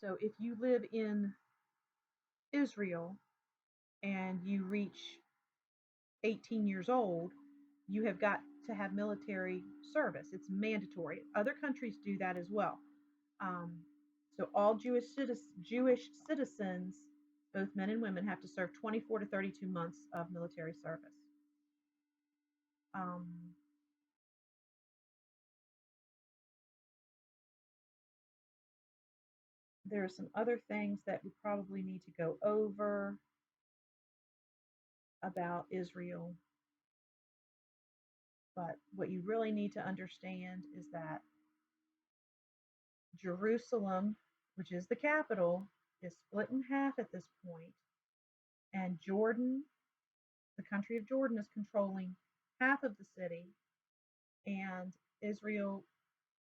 So if you live in Israel and you reach 18 years old, you have got to have military service. It's mandatory. Other countries do that as well. Um, so all Jewish citizens, both men and women, have to serve 24 to 32 months of military service. Um, there are some other things that we probably need to go over about Israel, but what you really need to understand is that Jerusalem, which is the capital, is split in half at this point, and Jordan, the country of Jordan, is controlling half of the city, and Israel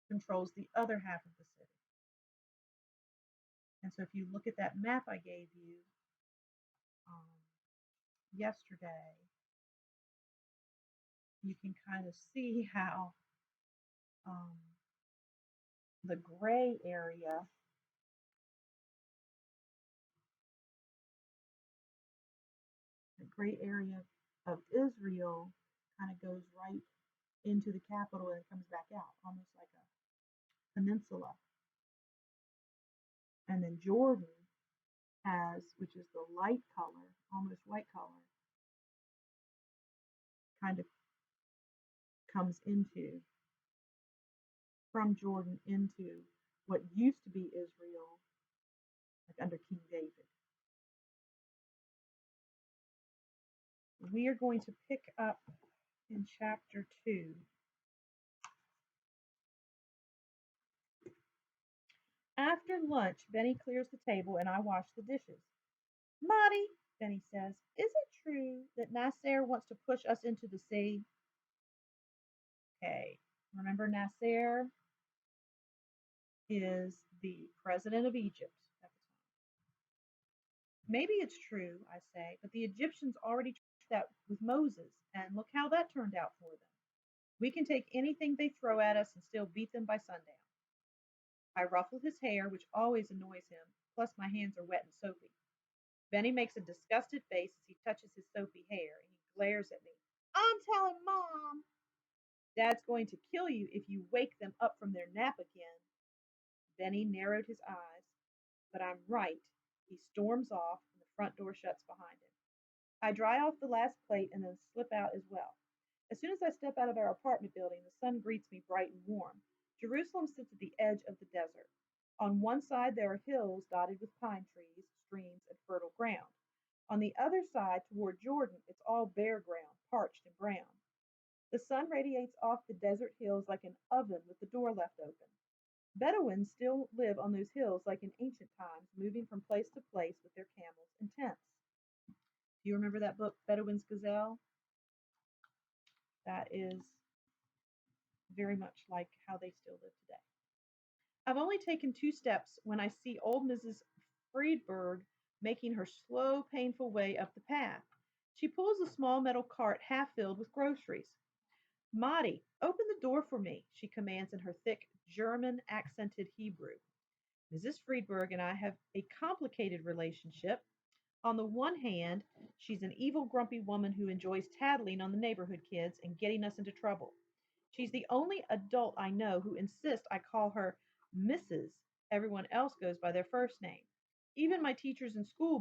controls the other half of the city. And so if you look at that map I gave you um, yesterday, you can kind of see how um, the gray area of Israel kind of goes right into the capital and comes back out, almost like a peninsula. And then Jordan has, which is the light color, almost white color, kind of comes into from Jordan into what used to be Israel, like under King David. We are going to pick up in chapter 2. After lunch, Benny clears the table and I wash the dishes. Marty, Benny says, is it true that Nasser wants to push us into the sea? Okay, remember Nasser is the president of Egypt at the time. Maybe it's true, I say, but the Egyptians already tried that with Moses, and look how that turned out for them. We can take anything they throw at us and still beat them by sundown. I ruffle his hair, which always annoys him, plus my hands are wet and soapy. Benny makes a disgusted face as he touches his soapy hair, and he glares at me. I'm telling Mom! Dad's going to kill you if you wake them up from their nap again. Benny narrowed his eyes, but I'm right. He storms off, and the front door shuts behind him. I dry off the last plate and then slip out as well. As soon as I step out of our apartment building, the sun greets me bright and warm. Jerusalem sits at the edge of the desert. On one side, there are hills dotted with pine trees, streams, and fertile ground. On the other side, toward Jordan, it's all bare ground, parched and brown. The sun radiates off the desert hills like an oven with the door left open. Bedouins still live on those hills like in ancient times, moving from place to place with their camels and tents. Do you remember that book, Bedouin's Gazelle? That is very much like how they still live today. I've only taken 2 steps when I see old Mrs. Friedberg making her slow, painful way up the path. She pulls a small metal cart half filled with groceries. Maudie, open the door for me, she commands in her thick, German accented Hebrew. Mrs. Friedberg and I have a complicated relationship. On the one hand, she's an evil, grumpy woman who enjoys tattling on the neighborhood kids and getting us into trouble. She's the only adult I know who insists I call her Mrs. Everyone else goes by their first name. Even my teachers in school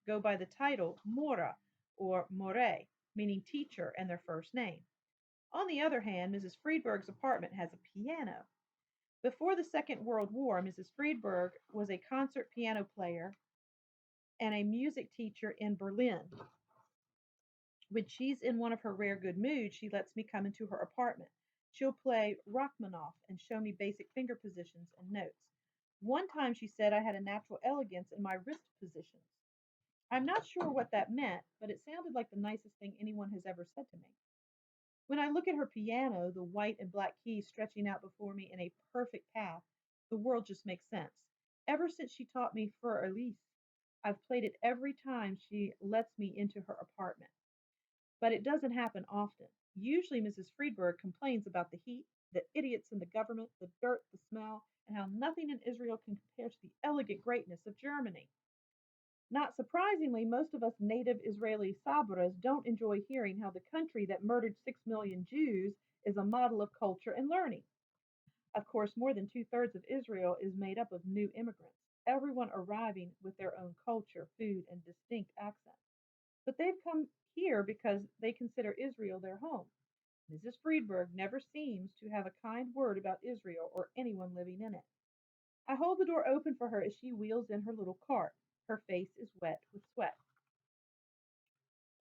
go by the title Mora or More, meaning teacher and their first name. On the other hand, Mrs. Friedberg's apartment has a piano. Before the Second World War, Mrs. Friedberg was a concert piano player and a music teacher in Berlin. When she's in one of her rare good moods, she lets me come into her apartment. She'll play Rachmaninoff and show me basic finger positions and notes. One time she said I had a natural elegance in my wrist positions. I'm not sure what that meant, but it sounded like the nicest thing anyone has ever said to me. When I look at her piano, the white and black keys stretching out before me in a perfect path, the world just makes sense. Ever since she taught me Für Elise, I've played it every time she lets me into her apartment. But it doesn't happen often. Usually Mrs. Friedberg complains about the heat, the idiots in the government, the dirt, the smell, and how nothing in Israel can compare to the elegant greatness of Germany. Not surprisingly, most of us native Israeli Sabras don't enjoy hearing how the country that murdered 6 million Jews is a model of culture and learning. Of course, more than two-thirds of Israel is made up of new immigrants, everyone arriving with their own culture, food, and distinct accents. But they've come here because they consider Israel their home. Mrs. Friedberg never seems to have a kind word about Israel or anyone living in it. I hold the door open for her as she wheels in her little cart. Her face is wet with sweat.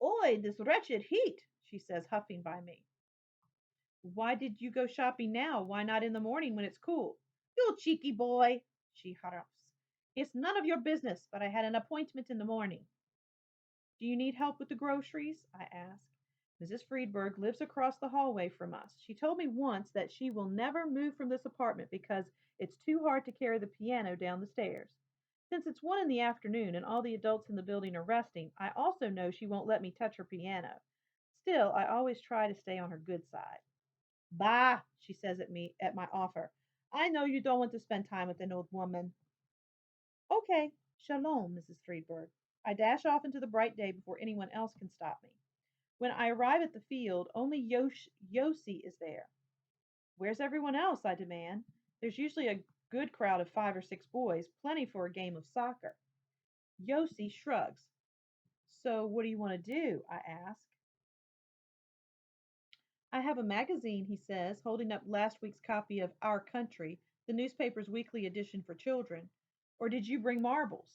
Oi, this wretched heat, she says, huffing by me. Why did you go shopping now? Why not in the morning when it's cool? You cheeky boy, she huffs. It's none of your business, but I had an appointment in the morning. Do you need help with the groceries? I ask. Mrs. Friedberg lives across the hallway from us. She told me once that she will never move from this apartment because it's too hard to carry the piano down the stairs. Since it's 1 in the afternoon and all the adults in the building are resting, I also know she won't let me touch her piano. Still, I always try to stay on her good side. Bah, she says at my offer. I know you don't want to spend time with an old woman. Okay, shalom, Mrs. Friedberg. I dash off into the bright day before anyone else can stop me. When I arrive at the field, only Yossi is there. Where's everyone else? I demand. There's usually a good crowd of 5 or 6 boys, plenty for a game of soccer. Yossi shrugs. So, what do you want to do? I ask. I have a magazine, he says, holding up last week's copy of Our Country, the newspaper's weekly edition for children. Or did you bring marbles?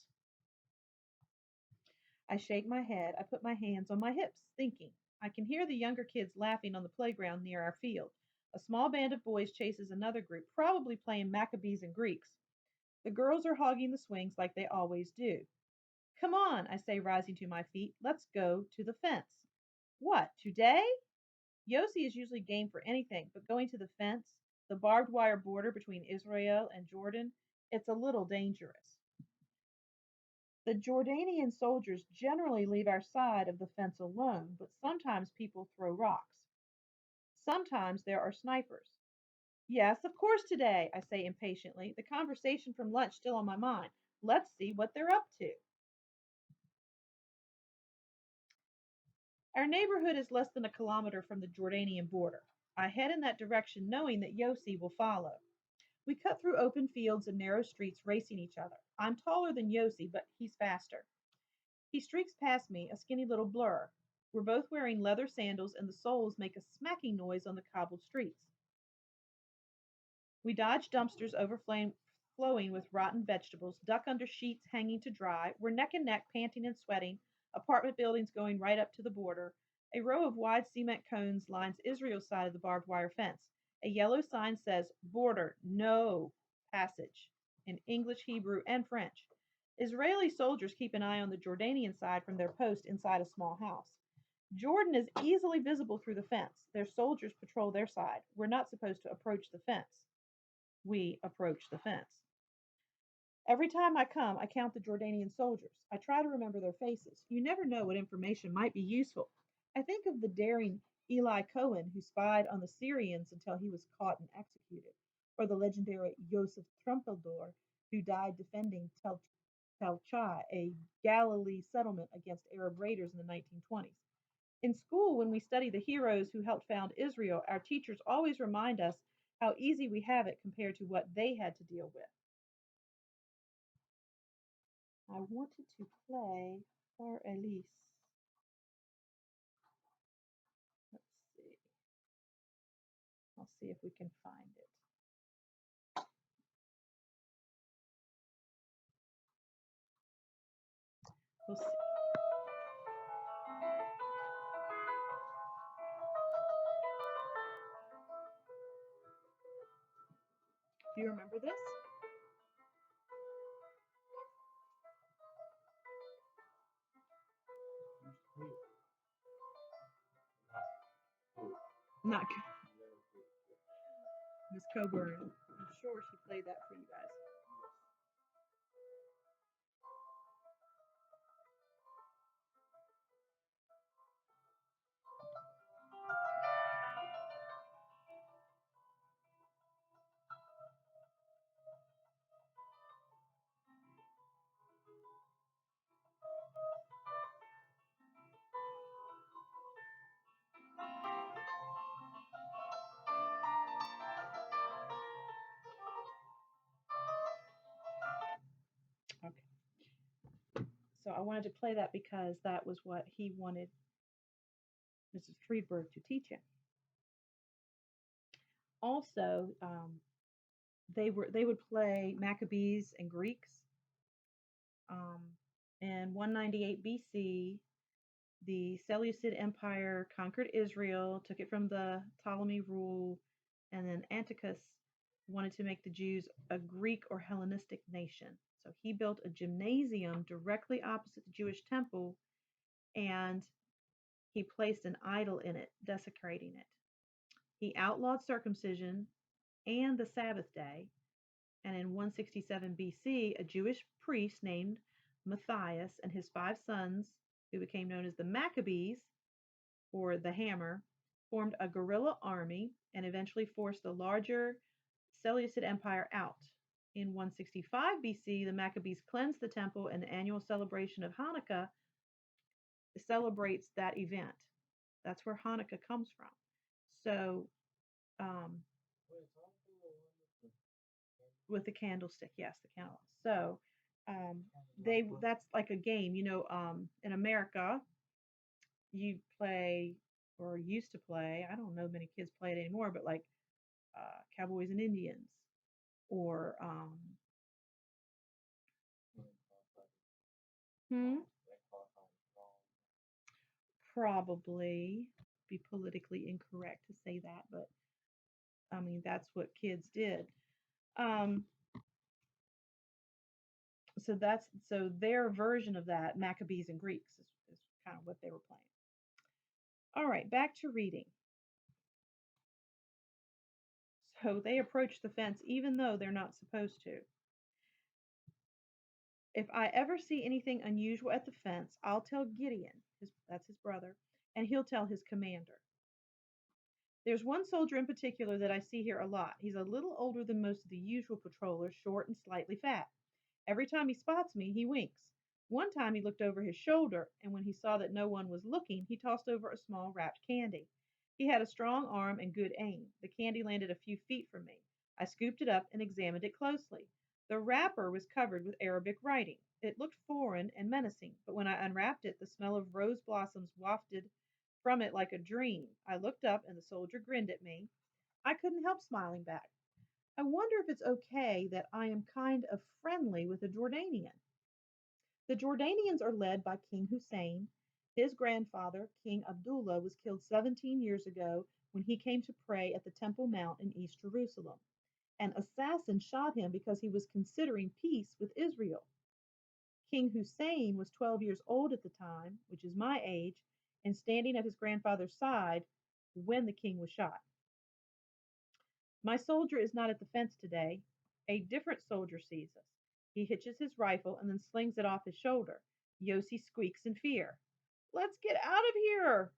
I shake my head. I put my hands on my hips, thinking. I can hear the younger kids laughing on the playground near our field. A small band of boys chases another group, probably playing Maccabees and Greeks. The girls are hogging the swings like they always do. Come on, I say, rising to my feet. Let's go to the fence. What, today? Yossi is usually game for anything, but going to the fence, the barbed wire border between Israel and Jordan, it's a little dangerous. The Jordanian soldiers generally leave our side of the fence alone, but sometimes people throw rocks. Sometimes there are snipers. Yes, of course today, I say impatiently, the conversation from lunch still on my mind. Let's see what they're up to. Our neighborhood is less than a kilometer from the Jordanian border. I head in that direction knowing that Yossi will follow. We cut through open fields and narrow streets racing each other. I'm taller than Yossi, but he's faster. He streaks past me, a skinny little blur. We're both wearing leather sandals, and the soles make a smacking noise on the cobbled streets. We dodge dumpsters overflowing with rotten vegetables, duck under sheets hanging to dry. We're neck and neck, panting and sweating, apartment buildings going right up to the border. A row of wide cement cones lines Israel's side of the barbed wire fence. A yellow sign says, Border, no passage, in English, Hebrew, and French. Israeli soldiers keep an eye on the Jordanian side from their post inside a small house. Jordan is easily visible through the fence. Their soldiers patrol their side. We're not supposed to approach the fence. We approach the fence. Every time I come, I count the Jordanian soldiers. I try to remember their faces. You never know what information might be useful. I think of the daring Eli Cohen who spied on the Syrians until he was caught and executed, or the legendary Joseph Trumpeldor who died defending Tel Chai, a Galilee settlement against Arab raiders in the 1920s. In school, when we study the heroes who helped found Israel, our teachers always remind us how easy we have it compared to what they had to deal with. I wanted to play for Elise. Let's see. I'll see if we can find it. We'll see. Do you remember this? Not Miss Coburn. I'm sure she played that for you guys. So I wanted to play that because that was what he wanted Mrs. Friedberg to teach him. Also, they would play Maccabees and Greeks. Um, in 198 BC, the Seleucid Empire conquered Israel, took it from the Ptolemy rule, and then Antiochus wanted to make the Jews a Greek or Hellenistic nation. So he built a gymnasium directly opposite the Jewish temple, and he placed an idol in it, desecrating it. He outlawed circumcision and the Sabbath day, and in 167 BC, a Jewish priest named Matthias and his 5 sons, who became known as the Maccabees, or the Hammer, formed a guerrilla army and eventually forced the larger Seleucid Empire out. In 165 BC, the Maccabees cleansed the temple, and the annual celebration of Hanukkah celebrates that event. That's where Hanukkah comes from. So, um, with the candlestick, yes, the candle. So, that's like a game. In America, you play or used to play. I don't know many kids play it anymore, but like Cowboys and Indians, or hmm, probably be politically incorrect to say that, but I mean that's what kids did. Um, so their version of that, Maccabees and Greeks, is kind of what they were playing. All right, back to reading. So they approach the fence even though they're not supposed to. If I ever see anything unusual at the fence, I'll tell Gideon, that's his brother, and he'll tell his commander. There's one soldier in particular that I see here a lot. He's a little older than most of the usual patrollers, short and slightly fat. Every time he spots me, he winks. One time he looked over his shoulder, and when he saw that no one was looking, he tossed over a small wrapped candy. He had a strong arm and good aim. The candy landed a few feet from me. I scooped it up and examined it closely. The wrapper was covered with Arabic writing. It looked foreign and menacing, but when I unwrapped it, the smell of rose blossoms wafted from it like a dream. I looked up, and the soldier grinned at me. I couldn't help smiling back. I wonder if it's okay that I am kind of friendly with a Jordanian. The Jordanians are led by King Hussein. His grandfather, King Abdullah, was killed 17 years ago when he came to pray at the Temple Mount in East Jerusalem. An assassin shot him because he was considering peace with Israel. King Hussein was 12 years old at the time, which is my age, and standing at his grandfather's side when the king was shot. My soldier is not at the fence today. A different soldier sees us. He hitches his rifle and then slings it off his shoulder. Yossi squeaks in fear. Let's get out of here!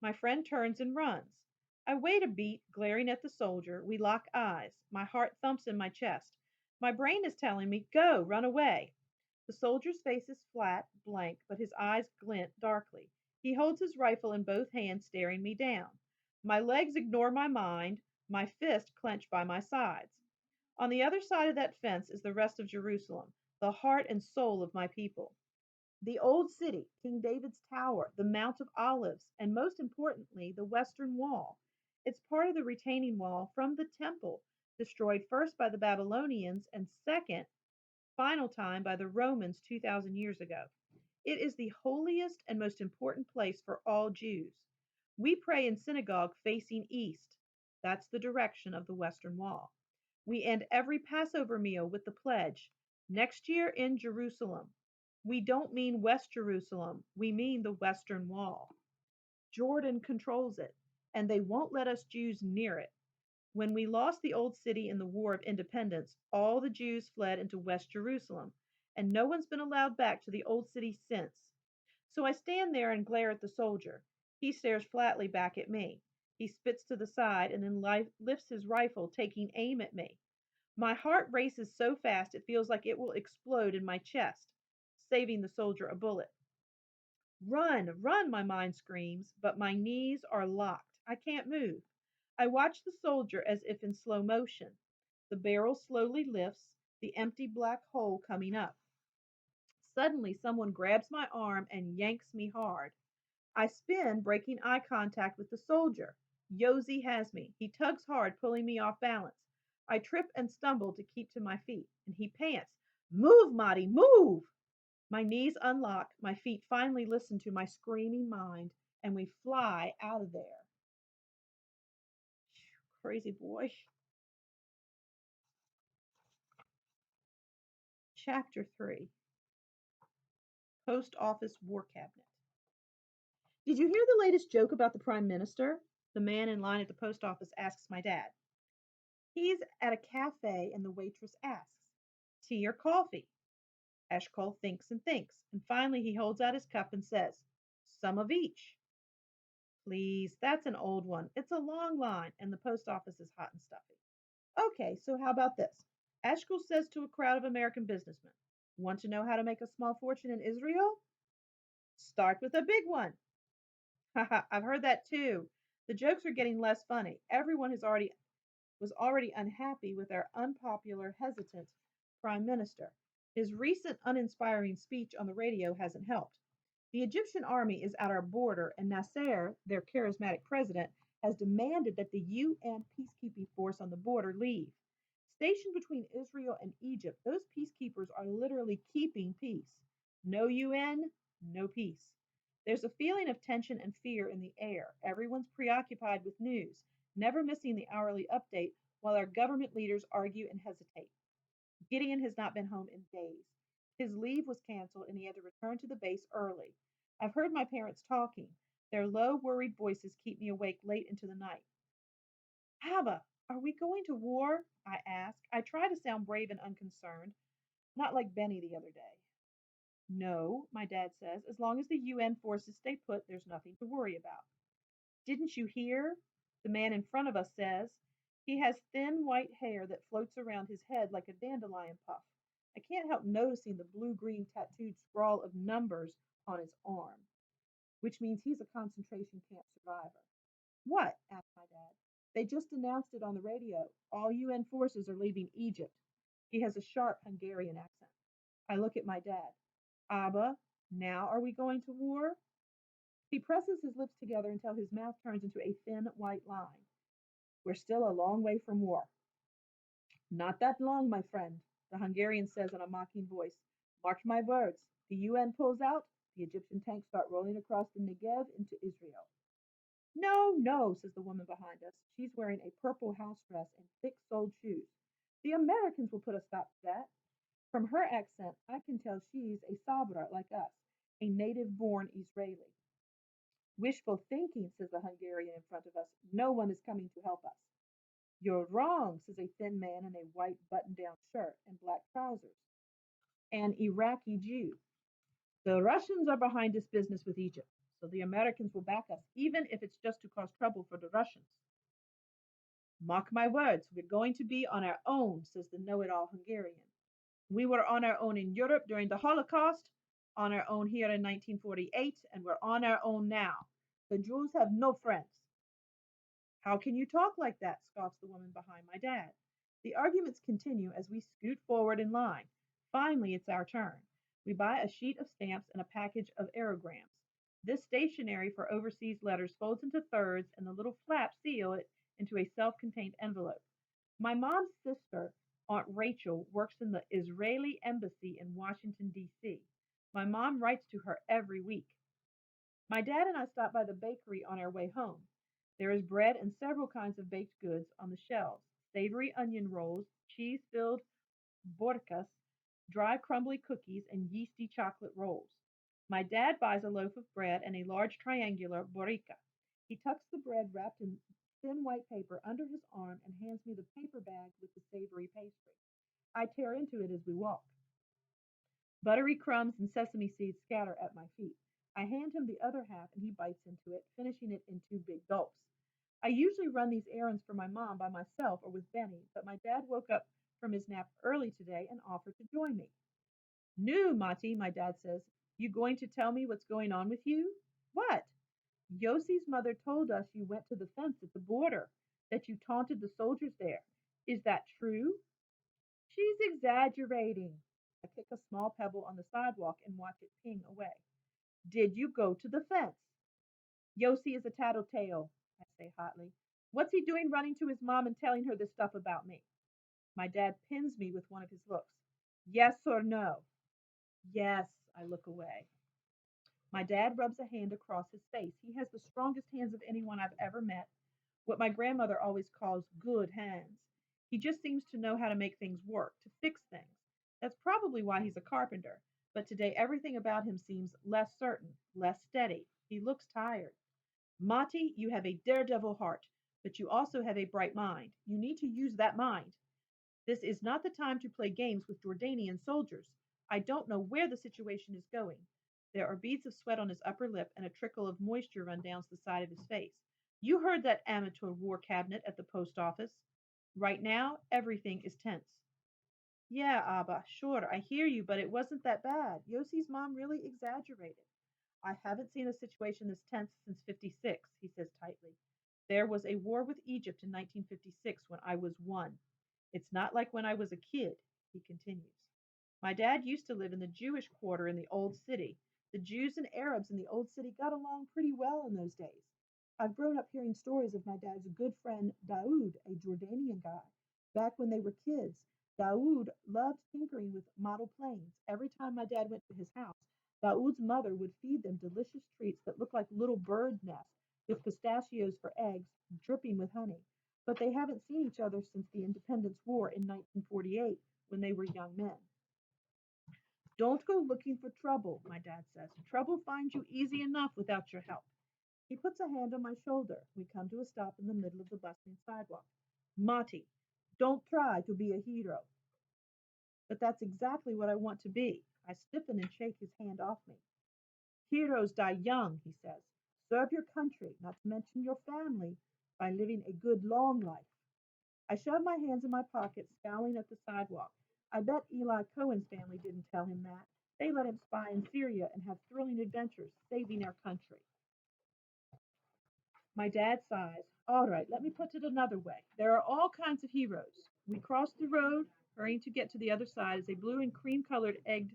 My friend turns and runs. I wait a beat, glaring at the soldier. We lock eyes. My heart thumps in my chest. My brain is telling me, go, run away. The soldier's face is flat, blank, but his eyes glint darkly. He holds his rifle in both hands, staring me down. My legs ignore my mind, my fist clenched by my sides. On the other side of that fence is the rest of Jerusalem, the heart and soul of my people. The old city, King David's tower, the Mount of Olives, and most importantly, the Western Wall. It's part of the retaining wall from the temple, destroyed first by the Babylonians and second, final time by the Romans 2,000 years ago. It is the holiest and most important place for all Jews. We pray in synagogue facing east. That's the direction of the Western Wall. We end every Passover meal with the pledge, next year in Jerusalem. We don't mean West Jerusalem, we mean the Western Wall. Jordan controls it, and they won't let us Jews near it. When we lost the old city in the War of Independence, all the Jews fled into West Jerusalem, and no one's been allowed back to the old city since. So I stand there and glare at the soldier. He stares flatly back at me. He spits to the side and then lifts his rifle, taking aim at me. My heart races so fast it feels like it will explode in my chest, saving the soldier a bullet. Run, run, my mind screams, but my knees are locked. I can't move. I watch the soldier as if in slow motion. The barrel slowly lifts, the empty black hole coming up. Suddenly, someone grabs my arm and yanks me hard. I spin, breaking eye contact with the soldier. Yosi has me. He tugs hard, pulling me off balance. I trip and stumble to keep to my feet, and he pants. Move, Marty, move! My knees unlock, my feet finally listen to my screaming mind, and we fly out of there. Crazy boy. Chapter 3. Post Office War Cabinet. Did you hear the latest joke about the Prime Minister? The man in line at the post office asks my dad. He's at a cafe and the waitress asks, tea or coffee? Eshkol thinks and thinks, and finally he holds out his cup and says, some of each. Please, that's an old one. It's a long line, and the post office is hot and stuffy. Okay, so how about this? Eshkol says to a crowd of American businessmen, want to know how to make a small fortune in Israel? Start with a big one. Haha, I've heard that too. The jokes are getting less funny. Everyone was already unhappy with our unpopular, hesitant prime minister. His recent uninspiring speech on the radio hasn't helped. The Egyptian army is at our border, and Nasser, their charismatic president, has demanded that the UN peacekeeping force on the border leave. Stationed between Israel and Egypt, those peacekeepers are literally keeping peace. No UN, no peace. There's a feeling of tension and fear in the air. Everyone's preoccupied with news, never missing the hourly update while our government leaders argue and hesitate. Gideon has not been home in days. His leave was canceled and he had to return to the base early. I've heard my parents talking. Their low, worried voices keep me awake late into the night. Abba, are we going to war? I ask. I try to sound brave and unconcerned, not like Benny the other day. No, my dad says, as long as the UN forces stay put, there's nothing to worry about. Didn't you hear? The man in front of us says. He has thin white hair that floats around his head like a dandelion puff. I can't help noticing the blue green tattooed scrawl of numbers on his arm, which means he's a concentration camp survivor. What? Asked my dad. They just announced it on the radio. All UN forces are leaving Egypt. He has a sharp Hungarian accent. I look at my dad. Abba, now are we going to war? He presses his lips together until his mouth turns into a thin white line. We're still a long way from war. Not that long, my friend, the Hungarian says in a mocking voice. Mark my words. The UN pulls out, the Egyptian tanks start rolling across the Negev into Israel. No, no, says the woman behind us. She's wearing a purple house dress and thick-soled shoes. The Americans will put a stop to that. From her accent, I can tell she's a Sabra like us, a native-born Israeli. Wishful thinking, says the Hungarian in front of us. No one is coming to help us. You're wrong, says a thin man in a white button-down shirt and black trousers. An Iraqi Jew. The Russians are behind this business with Egypt, so the Americans will back us, even if it's just to cause trouble for the Russians. Mark my words, we're going to be on our own, says the know-it-all Hungarian. We were on our own in Europe during the Holocaust, on our own here in 1948, and we're on our own now. The Jews have no friends. How can you talk like that? Scoffs the woman behind my dad. The arguments continue as we scoot forward in line. Finally, it's our turn. We buy a sheet of stamps and a package of aerograms. This stationery for overseas letters folds into thirds, and the little flaps seal it into a self contained envelope. My mom's sister, Aunt Rachel, works in the Israeli embassy in Washington, D.C. My mom writes to her every week. My dad and I stopped by the bakery on our way home. There is bread and several kinds of baked goods on the shelves, savory onion rolls, cheese filled borkas, dry crumbly cookies, and yeasty chocolate rolls. My dad buys a loaf of bread and a large triangular borika. He tucks the bread wrapped in thin white paper under his arm and hands me the paper bag with the savory pastry. I tear into it as we walk. Buttery crumbs and sesame seeds scatter at my feet. I hand him the other half and he bites into it, finishing it in two big gulps. I usually run these errands for my mom by myself or with Benny, but my dad woke up from his nap early today and offered to join me. No, Mati, my dad says. You going to tell me what's going on with you? What? Yossi's mother told us you went to the fence at the border, that you taunted the soldiers there. Is that true? She's exaggerating. I kick a small pebble on the sidewalk and watch it ping away. Did you go to the fence? Yossi is a tattletale, I say hotly. What's he doing running to his mom and telling her this stuff about me? My dad pins me with one of his looks. Yes or no? Yes, I look away. My dad rubs a hand across his face. He has the strongest hands of anyone I've ever met, what my grandmother always calls good hands. He just seems to know how to make things work, to fix things. That's probably why he's a carpenter. But today everything about him seems less certain, less steady. He looks tired. Mati, you have a daredevil heart, but you also have a bright mind. You need to use that mind. This is not the time to play games with Jordanian soldiers. I don't know where the situation is going. There are beads of sweat on his upper lip and a trickle of moisture run down the side of his face. You heard that amateur war cabinet at the post office. Right now, everything is tense. Yeah, Abba, sure, I hear you, but it wasn't that bad. Yossi's mom really exaggerated. I haven't seen a situation this tense since 56, he says tightly. There was a war with Egypt in 1956 when I was one. It's not like when I was a kid, he continues. My dad used to live in the Jewish quarter in the Old City. The Jews and Arabs in the Old City got along pretty well in those days. I've grown up hearing stories of my dad's good friend Daoud, a Jordanian guy. Back when they were kids, Daoud loved tinkering with model planes. Every time my dad went to his house, Daoud's mother would feed them delicious treats that looked like little bird nests with pistachios for eggs, dripping with honey. But they haven't seen each other since the Independence War in 1948 when they were young men. Don't go looking for trouble, my dad says. Trouble finds you easy enough without your help. He puts a hand on my shoulder. We come to a stop in the middle of the bustling sidewalk. Mati, don't try to be a hero. But that's exactly what I want to be. I stiffen and shake his hand off me. Heroes die young, he says. Serve your country, not to mention your family, by living a good long life. I shove my hands in my pockets, scowling at the sidewalk. I bet Eli Cohen's family didn't tell him that. They let him spy in Syria and have thrilling adventures, saving our country. My dad sighs. All right, let me put it another way. There are all kinds of heroes. We cross the road, hurrying to get to the other side as a blue and cream colored egged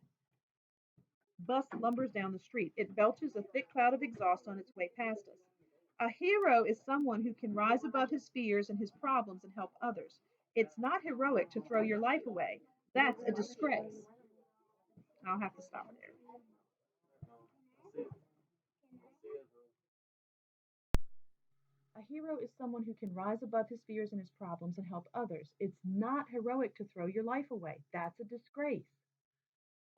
bus lumbers down the street. It belches a thick cloud of exhaust on its way past us. A hero is someone who can rise above his fears and his problems and help others. It's not heroic to throw your life away. That's a disgrace. I'll have to stop there. A hero is someone who can rise above his fears and his problems and help others. It's not heroic to throw your life away. That's a disgrace.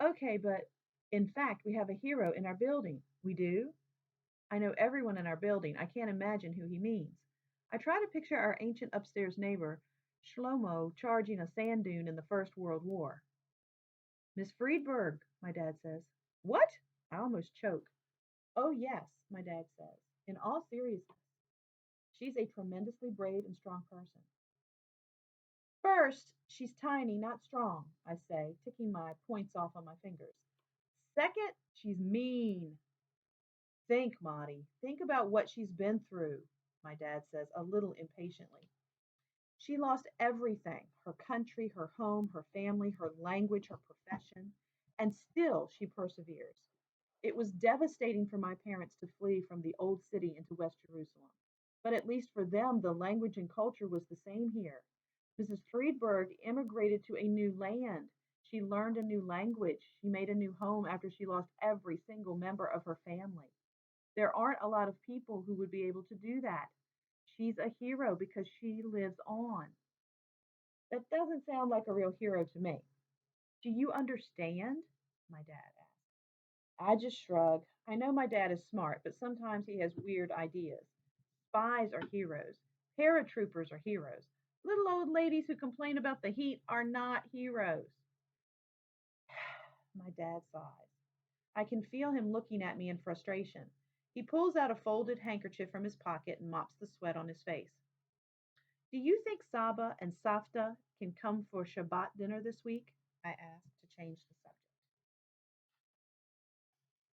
Okay, but in fact, we have a hero in our building. We do? I know everyone in our building. I can't imagine who he means. I try to picture our ancient upstairs neighbor, Shlomo, charging a sand dune in the First World War. Miss Friedberg, my dad says. What? I almost choke. Oh, yes, my dad says. In all seriousness, she's a tremendously brave and strong person. First, she's tiny, not strong, I say, ticking my points off on my fingers. Second, she's mean. Think, Maudie. Think about what she's been through, my dad says, a little impatiently. She lost everything: her country, her home, her family, her language, her profession, and still she perseveres. It was devastating for my parents to flee from the old city into West Jerusalem. But at least for them, the language and culture was the same here. Mrs. Friedberg immigrated to a new land. She learned a new language. She made a new home after she lost every single member of her family. There aren't a lot of people who would be able to do that. She's a hero because she lives on. That doesn't sound like a real hero to me. Do you understand? My dad asked. I just shrug. I know my dad is smart, but sometimes he has weird ideas. Spies are heroes. Paratroopers are heroes. Little old ladies who complain about the heat are not heroes. My dad sighs. I can feel him looking at me in frustration. He pulls out a folded handkerchief from his pocket and mops the sweat on his face. Do you think Saba and Safta can come for Shabbat dinner this week? I asked to change the subject.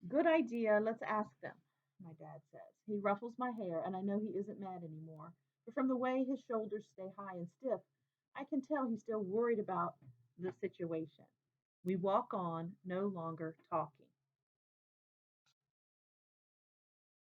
Good idea, let's ask them, my dad says. He ruffles my hair, and I know he isn't mad anymore, but from the way his shoulders stay high and stiff, I can tell he's still worried about the situation. We walk on, no longer talking.